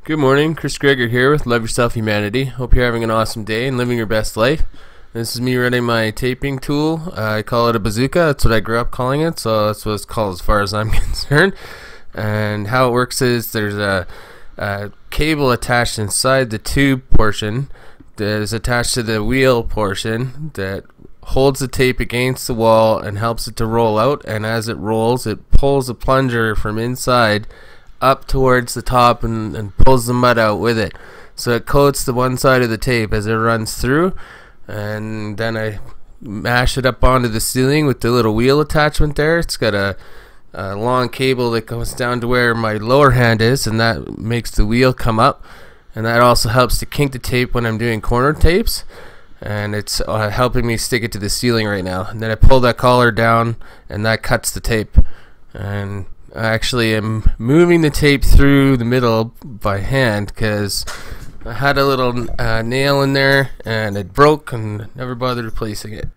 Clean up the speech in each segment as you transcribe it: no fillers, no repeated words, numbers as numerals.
Good morning, Chris Greger here with Love Yourself Humanity. Hope you're having an awesome day and living your best life. This is me running my taping tool. I call it a bazooka. That's what I grew up calling it, so that's what it's called as far as I'm concerned. And how it works is there's a cable attached inside the tube portion that is attached to the wheel portion that holds the tape against the wall and helps it to roll out, and as it rolls it pulls the plunger from inside up towards the top and pulls the mud out with it. So it coats the one side of the tape as it runs through, and then I mash it up onto the ceiling with the little wheel attachment there. It's got a long cable that goes down to where my lower hand is, and that makes the wheel come up, and that also helps to kink the tape when I'm doing corner tapes, and it's helping me stick it to the ceiling right now. And then I pull that collar down and that cuts the tape, and I actually am moving the tape through the middle by hand because I had a little nail in there and it broke and never bothered replacing it.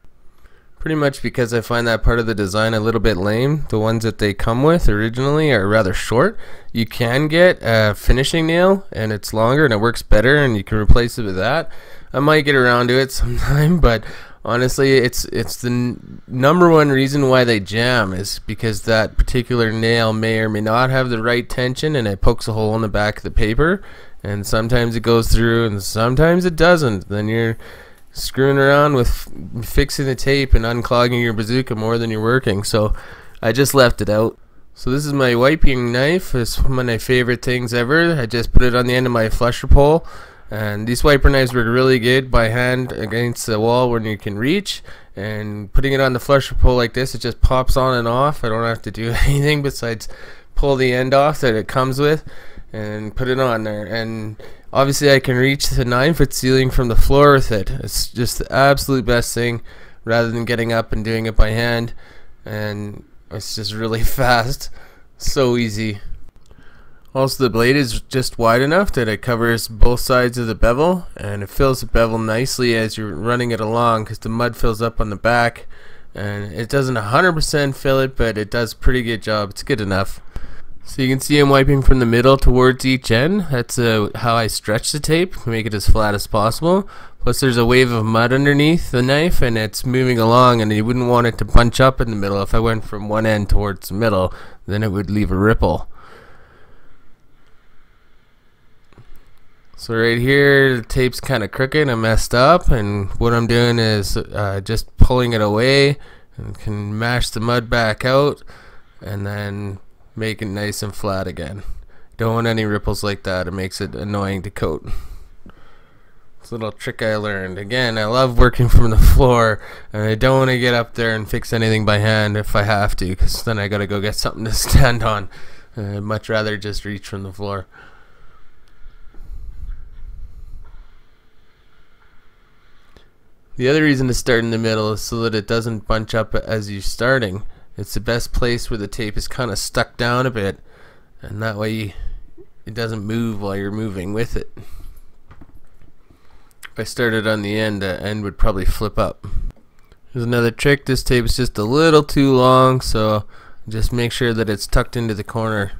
Pretty much because I find that part of the design a little bit lame. The ones that they come with originally are rather short. You can get a finishing nail and it's longer and it works better and you can replace it with that. I might get around to it sometime, but honestly, it's the number one reason why they jam is because that particular nail may or may not have the right tension and it pokes a hole in the back of the paper, and sometimes it goes through and sometimes it doesn't. Then you're screwing around with fixing the tape and unclogging your bazooka more than you're working. So I just left it out. So this is my wiping knife. It's one of my favorite things ever. I just put it on the end of my flusher pole. And these wiper knives work really good by hand against the wall when you can reach, and putting it on the flusher pole like this, it just pops on and off. I don't have to do anything besides pull the end off that it comes with and put it on there. And obviously I can reach the 9-foot ceiling from the floor with it. It's just the absolute best thing rather than getting up and doing it by hand, and it's just really fast, so easy. Also, the blade is just wide enough that it covers both sides of the bevel, and it fills the bevel nicely as you're running it along because the mud fills up on the back, and it doesn't 100% fill it, but it does a pretty good job. It's good enough. So you can see I'm wiping from the middle towards each end. That's how I stretch the tape to make it as flat as possible. Plus there's a wave of mud underneath the knife and it's moving along, and you wouldn't want it to bunch up in the middle. If I went from one end towards the middle, then it would leave a ripple. So right here, the tape's kind of crooked and messed up, and what I'm doing is just pulling it away and can mash the mud back out and then make it nice and flat again. Don't want any ripples like that. It makes it annoying to coat. It's a little trick I learned. Again, I love working from the floor, and I don't want to get up there and fix anything by hand if I have to, because then I gotta go get something to stand on. I'd much rather just reach from the floor. The other reason to start in the middle is so that it doesn't bunch up as you're starting. It's the best place where the tape is kind of stuck down a bit, and that way it doesn't move while you're moving with it. If I started on the end would probably flip up. Here's another trick. This tape is just a little too long, so just make sure that it's tucked into the corner.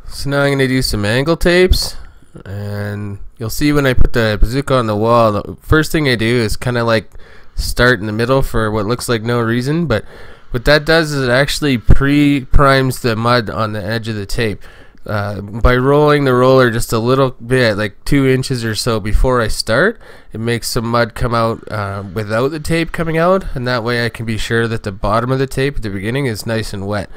So now I'm going to do some angle tapes, and you'll see when I put the bazooka on the wall, the first thing I do is kind of like start in the middle for what looks like no reason, but what that does is it actually pre-primes the mud on the edge of the tape. By rolling the roller just a little bit, like 2 inches or so before I start, it makes some mud come out without the tape coming out, and that way I can be sure that the bottom of the tape at the beginning is nice and wet.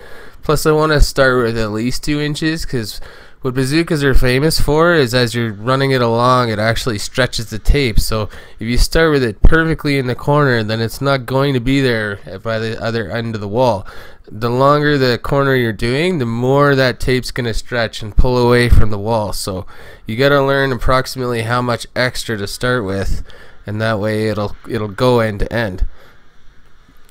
Plus I want to start with at least 2 inches, because what bazookas are famous for is as you're running it along, it actually stretches the tape. So if you start with it perfectly in the corner, then it's not going to be there by the other end of the wall. The longer the corner you're doing, the more that tape's going to stretch and pull away from the wall. So you got to learn approximately how much extra to start with, and that way it'll go end to end.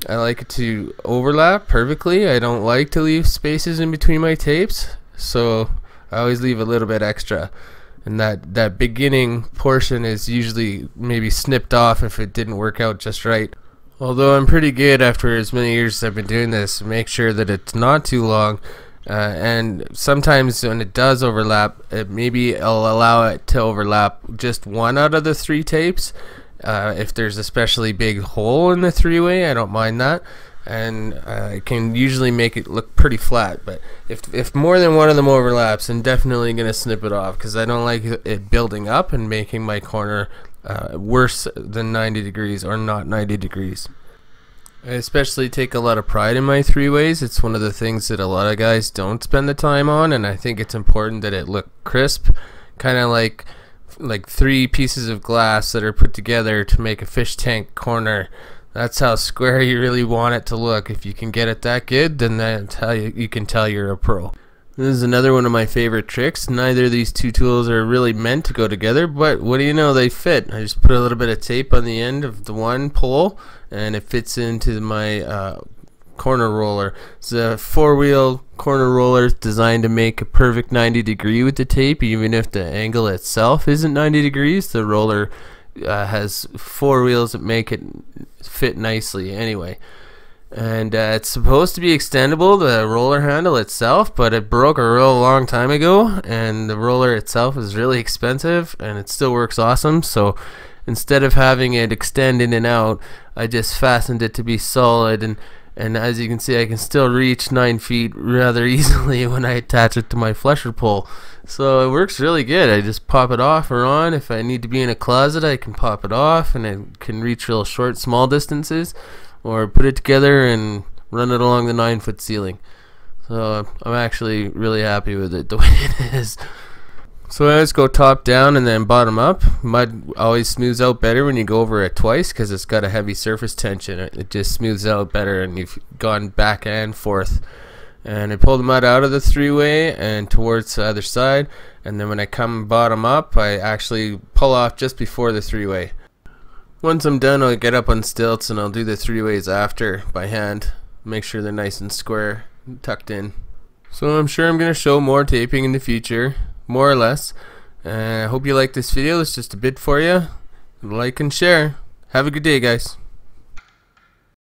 I like it to overlap perfectly. I don't like to leave spaces in between my tapes, so I always leave a little bit extra. And that beginning portion is usually maybe snipped off if it didn't work out just right. Although I'm pretty good after as many years as I've been doing this, make sure that it's not too long. And sometimes when it does overlap, maybe I'll allow it to overlap just one out of the 3 tapes. If there's a especially big hole in the 3-way, I don't mind that, and I can usually make it look pretty flat. But if more than one of them overlaps, I'm definitely going to snip it off, because I don't like it building up and making my corner worse than 90 degrees or not 90 degrees. I especially take a lot of pride in my 3-ways. It's one of the things that a lot of guys don't spend the time on, and I think it's important that it look crisp, kind of like 3 pieces of glass that are put together to make a fish tank corner. That's how square you really want it to look. If you can get it that good, then that's how you can tell you're a pro. This is another one of my favorite tricks. Neither of these 2 tools are really meant to go together, but what do you know, they fit. I just put a little bit of tape on the end of the one pole, and it fits into my corner roller. It's a 4-wheel corner roller designed to make a perfect 90 degree with the tape. Even if the angle itself isn't 90 degrees, the roller has 4 wheels that make it fit nicely anyway. And it's supposed to be extendable, the roller handle itself, but it broke a real long time ago, and the roller itself is really expensive, and it still works awesome. So instead of having it extend in and out, I just fastened it to be solid, and as you can see, I can still reach 9 feet rather easily when I attach it to my flesher pole. So it works really good. I just pop it off or on. If I need to be in a closet, I can pop it off, and it can reach real short, small distances, or put it together and run it along the 9-foot ceiling. So I'm actually really happy with it the way it is. So I just go top down and then bottom up. Mud always smooths out better when you go over it twice, because it's got a heavy surface tension. It just smooths out better, and you've gone back and forth. And I pull the mud out of the 3-way and towards the other side, and then when I come bottom up, I actually pull off just before the 3-way. Once I'm done, I'll get up on stilts and I'll do the 3-ways after by hand. Make sure they're nice and square, tucked in. So I'm sure I'm going to show more taping in the future, more or less. I hope you like this video. It's just a bit for you. Like and share. Have a good day, guys.